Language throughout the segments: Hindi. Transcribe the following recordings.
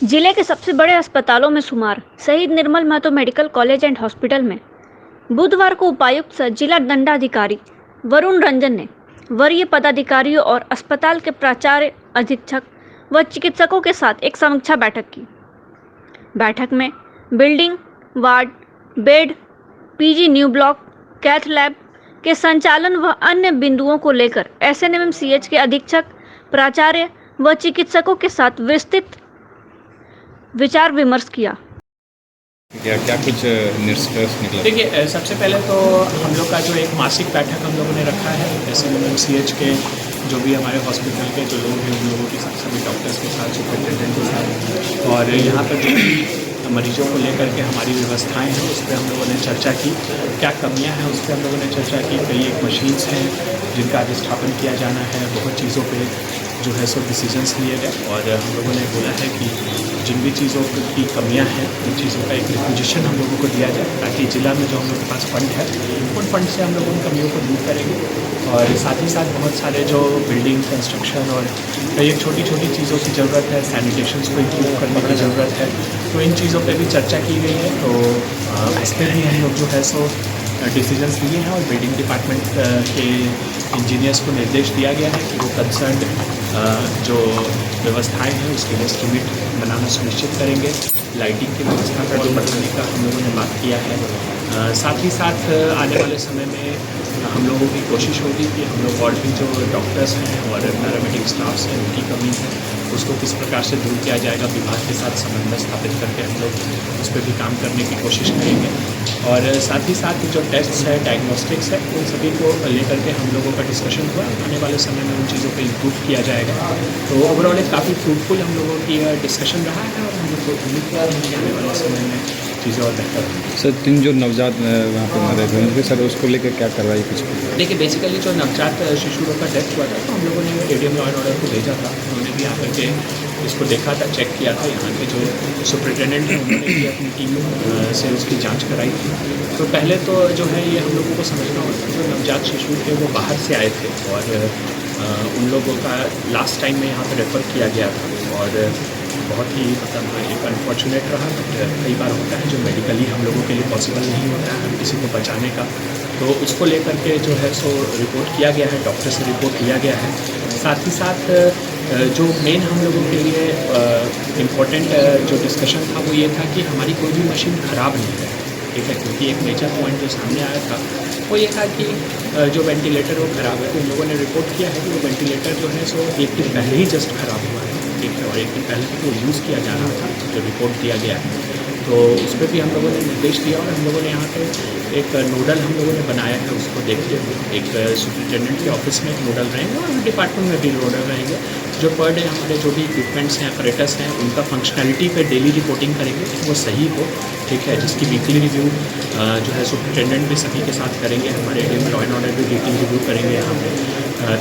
जिले के सबसे बड़े अस्पतालों में शुमार शहीद Nirmal Mahato medical college and hospital में बुधवार को उपायुक्त सह जिला दंडाधिकारी वरुण रंजन ने वरीय पदाधिकारियों और अस्पताल के प्राचार्य, अधीक्षक व चिकित्सकों के साथ एक समीक्षा बैठक की। बैठक में building, ward, bed, PG new block, cath lab के संचालन व अन्य बिंदुओं को लेकर एसएनएमएमसीएच के अधीक्षक, प्राचार्य व चिकित्सकों के साथ विस्तृत विचार विमर्श किया। क्या क्या कुछ निष्कर्ष निकला? देखिए, सबसे पहले तो हम लोग का जो एक मासिक बैठक हम लोगों ने रखा है एसएनएमएमसीएच के जो भी हमारे हॉस्पिटल के जो लोग हैं उन लोगों के साथ, सभी डॉक्टर्स के साथ, सुपरिटेंडेंट के साथ, और यहाँ पर जो भी मरीजों को लेकर के हमारी व्यवस्थाएं हैं उस पर हम लोगों ने चर्चा की। क्या कमियां हैं उस पर हम लोगों ने चर्चा की। कई एक मशीन्स हैं जिनका अधिष्ठापन किया जाना है, बहुत चीज़ों पे जो है सो डिसीजंस लिए गए, और हम लोगों ने बोला है कि जिन भी चीज़ों की कमियां हैं उन चीज़ों का एक रिक्विजिशन हम लोगों को दिया जाए, ताकि जिला में जो हम लोग के पास फंड है उन फंड से हम लोग उन कमियों को दूर करेंगे। और साथ ही साथ बहुत सारे जो बिल्डिंग कंस्ट्रक्शन और कई एक छोटी छोटी चीज़ों की ज़रूरत है, सैनिटेशंस को इम्प्रूव करने की ज़रूरत है, तो इन चीज़ों पर भी चर्चा की गई है। तो इस पर भी हम लोग जो है सो डिसीजंस लिए हैं, और बिल्डिंग डिपार्टमेंट के इंजीनियर्स को निर्देश दिया गया है कि वो कंसर्न जो व्यवस्थाएं हैं उसके लिए एस्टिमेट बनाना सुनिश्चित करेंगे। लाइटिंग की व्यवस्था को बढ़ाने का हम लोगों ने बात किया है। साथ ही साथ आने वाले समय में हम लोगों की कोशिश होगी कि हम लोग और भी जो डॉक्टर्स हैं और पैरामेडिक स्टाफ्स हैं उनकी कमी है उसको किस प्रकार से दूर किया जाएगा, विभाग के साथ समन्वय स्थापित करके हम लोग उस पर भी काम करने की कोशिश करेंगे। और साथ ही साथ जो टेस्ट्स है, डायग्नोस्टिक्स है, उन सभी को लेकर के हम लोगों का डिस्कशन हुआ। आने वाले समय में उन चीज़ों पर इम्प्रूव किया जाएगा। तो ओवरऑल एक काफ़ी फ्रूटफुल हम लोगों की डिस्कशन रहा है, और हम लोग को उम्मीद कर रहे हैं कि आने वाले समय में चीज़ें और बेहतर होंगी। सर, 3 जो नवजात वहाँ पर मरे थे उनके सर उसको लेकर क्या कार्रवाई कुछ? देखिए, बेसिकली जो नवजात शिशुओं का डेथ हुआ था तो हम लोगों ने एडीएम लॉ एंड ऑर्डर को भेजा था। उन्होंने भी आकर के इसको देखा था, चेक किया था। यहाँ के जो सुपरिटेंडेंट हैं उन्होंने भी अपनी टीम से उसकी जांच कराई थी। तो पहले तो जो है ये हम लोगों को समझना होता है, जो नवजात शिशु थे वो बाहर से आए थे, और उन लोगों का लास्ट टाइम में यहाँ पर रेफ़र किया गया था, और बहुत ही मतलब एक अनफॉर्चुनेट रहा। कई बार होता है जो मेडिकली हम लोगों के लिए पॉसिबल नहीं होता है किसी को बचाने का, तो उसको लेकर के जो है सो रिपोर्ट किया गया है, डॉक्टर से रिपोर्ट लिया गया है। साथ ही साथ जो मेन हम लोगों के लिए इम्पोर्टेंट जो डिस्कशन था वो ये था कि हमारी कोई भी मशीन ख़राब नहीं है, ठीक है, क्योंकि एक मेजर पॉइंट जो सामने आया था वो ये था कि जो वेंटिलेटर वो ख़राब है। तो उन लोगों ने रिपोर्ट किया है कि वो वेंटिलेटर जो है सो एक दिन पहले ही जस्ट ख़राब हुआ है, ठीक है, और एक दिन पहले तो यूज़ किया जा रहा था, जो रिपोर्ट दिया गया है। तो उस पर भी हम लोगों ने निर्देश दिया, और हम लोगों ने यहाँ पे एक नोडल हम लोगों ने बनाया है उसको देखते हुए। एक सुपरिटेंडेंट के ऑफिस में एक नोडल रहेंगे और डिपार्टमेंट में भी नोडल रहेंगे, जो पर डे हमारे जो भी इक्विपमेंट्स हैं, अपरेटस हैं, उनका फंक्शनैलिटी पे डेली रिपोर्टिंग करेंगे कि वो सही हो, ठीक है, जिसकी वीकली रिव्यू जो है सुपरिटेंडेंट भी सभी के साथ करेंगे। हमारे एडीएम लॉ एंड ऑर्डर भी वीकली रिव्यू करेंगे यहाँ पे,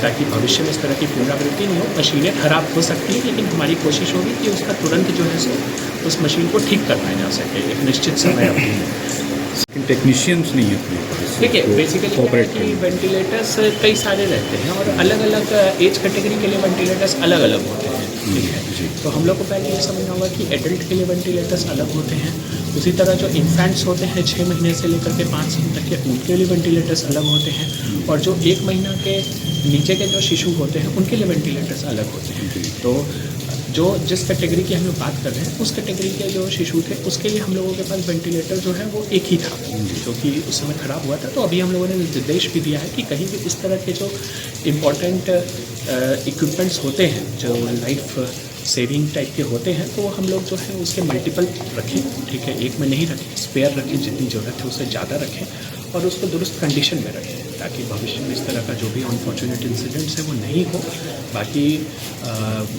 ताकि भविष्य में इस तरह की पुनरावृत्ति नहीं हो। मशीनें ख़राब हो सकती हैं, लेकिन हमारी कोशिश होगी कि उसका तुरंत जो है सो उस मशीन को ठीक करवाया जा सके एक निश्चित समय अवधि में। टेक्नीशियंस नहीं है। देखिए, बेसिकली वेंटिलेटर्स कई सारे रहते हैं, और अलग अलग एज कैटेगरी के लिए वेंटिलेटर्स अलग अलग होते हैं, ठीक है। तो हम लोग को पहले ये समझना होगा कि एडल्ट के लिए वेंटिलेटर्स अलग होते हैं। उसी तरह जो इन्फेंट्स होते हैं 6 महीने से लेकर के 5 साल तक के, उनके लिए वेंटिलेटर्स अलग होते हैं, और जो 1 महीना के नीचे के जो शिशु होते हैं उनके लिए वेंटिलेटर्स अलग होते हैं। तो जो जिस कैटेगरी की हम लोग बात कर रहे हैं उस कैटेगरी के जो शिशु थे उसके लिए हम लोगों के पास वेंटिलेटर जो है वो एक ही था, जो कि उस समय ख़राब हुआ था। तो अभी हम लोगों ने निर्देश भी दिया है कि कहीं भी इस तरह के जो इम्पोर्टेंट इक्विपमेंट्स होते हैं, जो लाइफ सेविंग टाइप के होते हैं, तो हम लोग जो है उसके मल्टीपल रखें, ठीक है, एक में नहीं रखें, स्पेयर रखें, जितनी ज़रूरत है उससे ज़्यादा रखें, और उसको दुरुस्त कंडीशन में रखें, ताकि भविष्य में इस तरह का जो भी अनफॉर्चुनेट इंसिडेंट्स है वो नहीं हो। बाकी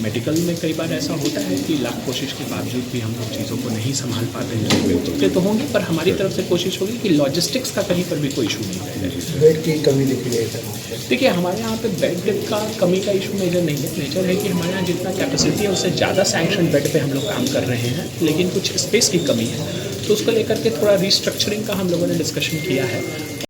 मेडिकल में कई बार ऐसा होता है कि लाख कोशिश के बावजूद भी हम लोग चीज़ों को नहीं संभाल पाते हैं, चुपके तो होंगे, पर हमारी तरफ से कोशिश होगी कि लॉजिस्टिक्स का कहीं पर भी कोई इशू नहीं रहेगा। बेड की कमी देखी गई है। देखिए, हमारे यहाँ पे बेड का कमी का इशू मेजर नहीं है। मेजर है कि हमारे यहाँ जितना कैपेसिटी है उससे ज़्यादा सैंक्शन बेड पे हम लोग काम कर रहे हैं, लेकिन कुछ स्पेस की कमी है, तो उसको लेकर के थोड़ा रिस्ट्रक्चरिंग का हम लोगों ने डिस्कशन किया है।